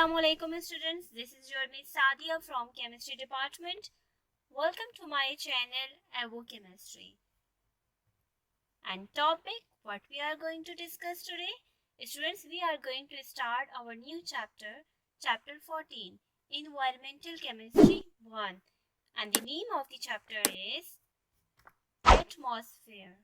Assalamualaikum students, this is your Miss Sadia from Chemistry Department. Welcome to my channel Avo Chemistry. And topic what we are going to discuss today? Students, we are going to start our new chapter, chapter 14, Environmental Chemistry 1. And the name of the chapter is Atmosphere.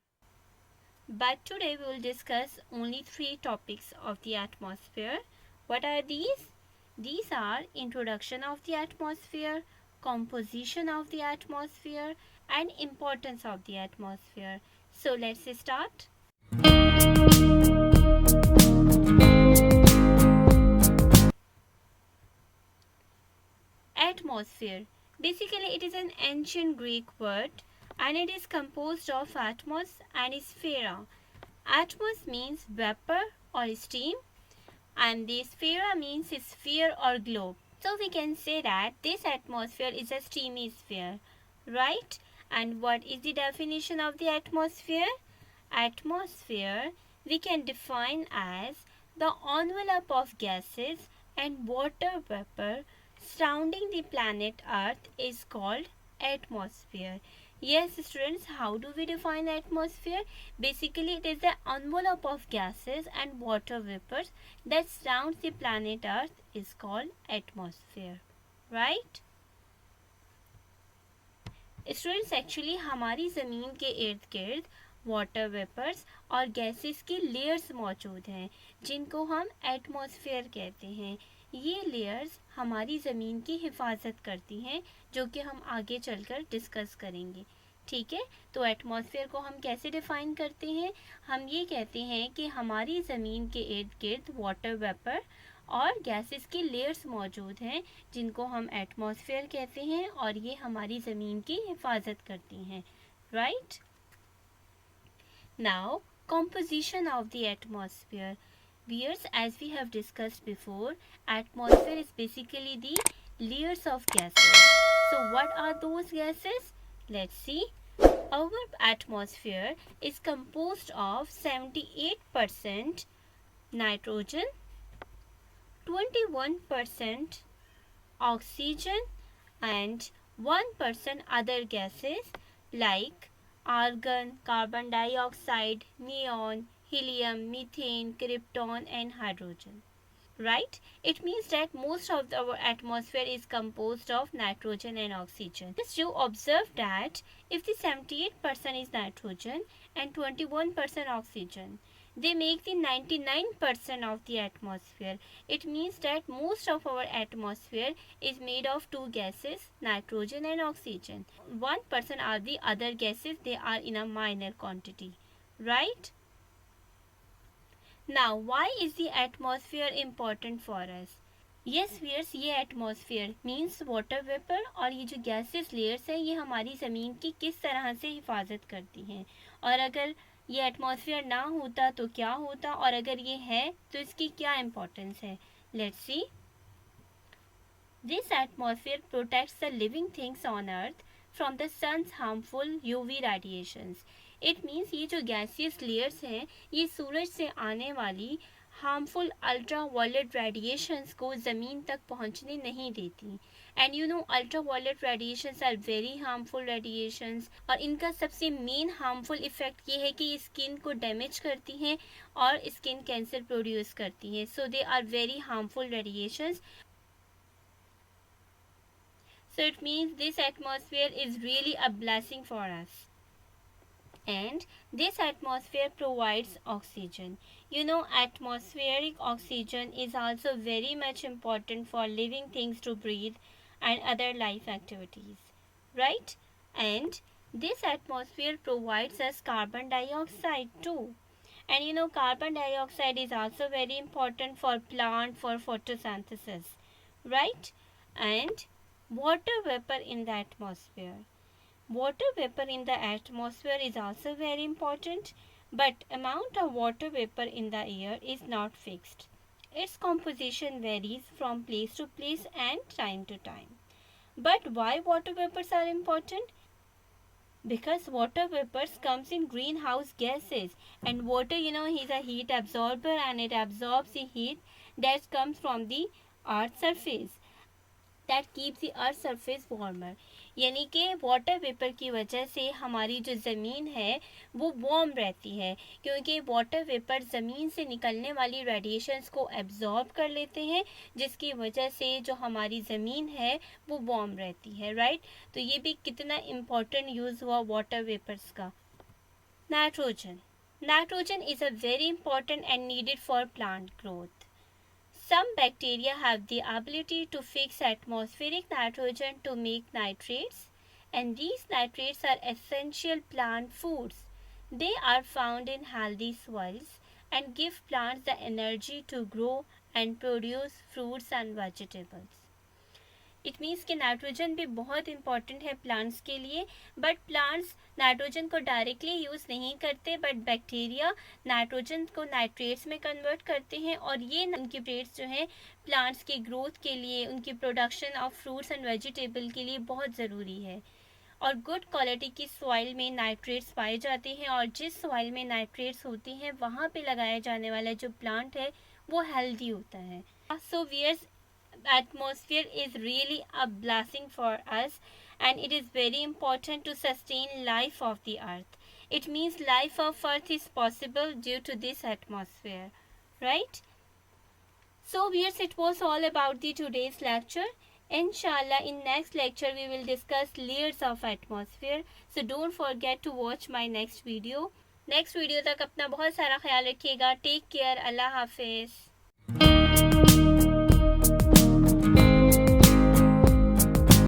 But today we will discuss only 3 topics of the atmosphere. What are these? These are introduction of the atmosphere, composition of the atmosphere, and importance of the atmosphere. So let's start. Atmosphere. Basically, it is an ancient Greek word and it is composed of atmos and sphera. Atmos means vapor or steam and the sphera means sphere or globe. So we can say that this atmosphere is a steamy sphere, right? And what is the definition of the atmosphere? Atmosphere we can define as the envelope of gases and water vapor surrounding the planet Earth is called atmosphere. Yes, students, how do we define atmosphere? Basically, it is the envelope of gases and water vapors that surrounds the planet Earth is called atmosphere, right? Students actually हमारी ज़मीन के इर्द गिर्द water vapours और gases की layers मौजूद हैं जिनको हम एटमॉस्फेयर कहते हैं। ये लेयर्स हमारी ज़मीन की हिफाजत करती हैं जो कि हम आगे चलकर डिस्कस करेंगे। ठीक है, तो एटमॉस्फेयर को हम कैसे डिफ़ाइन करते हैं? हम ये कहते हैं कि हमारी ज़मीन के इर्द गिर्द वाटर वेपर और गैसेस की लेयर्स मौजूद हैं जिनको हम एटमॉस्फेयर कहते हैं और ये हमारी ज़मीन की हिफाजत करती हैं, right? Now composition of the atmosphere. Viewers, as we have discussed before, atmosphere is basically the layers of gases. So what are those gases? Let's see. Our atmosphere is composed of 78% nitrogen, 21% oxygen and 1% other gases like argon, carbon dioxide, neon, helium, methane, krypton and hydrogen. Right? It means that most of our atmosphere is composed of nitrogen and oxygen. Just you observe that if the 78% is nitrogen and 21% oxygen, they make the 99% of the atmosphere. It means that most of our atmosphere is made of two gases, nitrogen and oxygen. 1% are the other gases, they are in a minor quantity, right? Now, why is the atmosphere important for us? Yes viewers, ये atmosphere means water vapour और ये जो gases layers हैं ये हमारी ज़मीन की किस तरह से हिफाजत करती हैं और अगर ये एटमॉस्फेयर ना होता तो क्या होता और अगर ये है तो इसकी क्या इम्पोर्टेंस है। Let's see. This atmosphere protects the living things on earth from the sun's harmful UV radiations. It means ये जो गैसियस लेयर्स हैं ये सूरज से आने वाली हार्मफुल अल्ट्रा वायलेट रेडिएशंस को ज़मीन तक पहुंचने नहीं देती। And you know ultraviolet radiations are very harmful radiations और इनका सबसे मेन हार्मफुल इफेक्ट ये है कि ये स्किन को डैमेज करती हैं और स्किन कैंसर प्रोड्यूस करती हैं। So they are very harmful radiations. So it means this atmosphere is really a blessing for us. And this atmosphere provides oxygen. You know, atmospheric oxygen is also very much important for living things to breathe and other life activities, right? And this atmosphere provides us carbon dioxide too. And you know, carbon dioxide is also very important for plant for photosynthesis, right? And water vapor in the atmosphere. Water vapor in the atmosphere is also very important, but amount of water vapor in the air is not fixed. Its composition varies from place to place and time to time. But why water vapors are important? Because water vapors comes in greenhouse gases and water, you know, is a heat absorber and it absorbs the heat that comes from the earth surface that keeps the earth surface warmer, यानी कि water vapour की वजह से हमारी जो ज़मीन है वो वार्म रहती है, क्योंकि वाटर वेपर ज़मीन से निकलने वाली रेडिएशंस को एब्जॉर्ब कर लेते हैं, जिसकी वजह से जो हमारी ज़मीन है वो वार्म रहती है, राइट। तो ये भी कितना इम्पोर्टेंट यूज़ हुआ वाटर वेपर्स का। Nitrogen, nitrogen is a very important and needed for plant growth. Some bacteria have the ability to fix atmospheric nitrogen to make nitrates, and these nitrates are essential plant foods. They are found in healthy soils and give plants the energy to grow and produce fruits and vegetables. It means कि nitrogen भी बहुत important है plants के लिए, but plants nitrogen को directly use नहीं करते, but bacteria nitrogen को नाइट्रेट्स में कन्वर्ट करते हैं, और ये उनकी ट्रेट्स जो हैं प्लांट्स की ग्रोथ के लिए, उनकी production of fruits and vegetable के लिए बहुत ज़रूरी है। और गुड क्वालिटी की सॉइल में नाइट्रेट्स पाए जाते हैं, और जिस सॉइल में नाइट्रेट्स होती हैं वहाँ पे लगाया जाने वाला जो प्लांट है वो हेल्दी होता है। सो wears, atmosphere is really a blessing for us, and it is very important to sustain life of the earth. It means life of earth is possible due to this atmosphere, right? So viewers, it was all about the today's lecture. Inshallah, in next lecture we will discuss layers of atmosphere, so don't forget to watch my next video. Next video तक अपना बहुत सारा ख्याल रखिएगा। Take care, अल्लाह हाफिज़।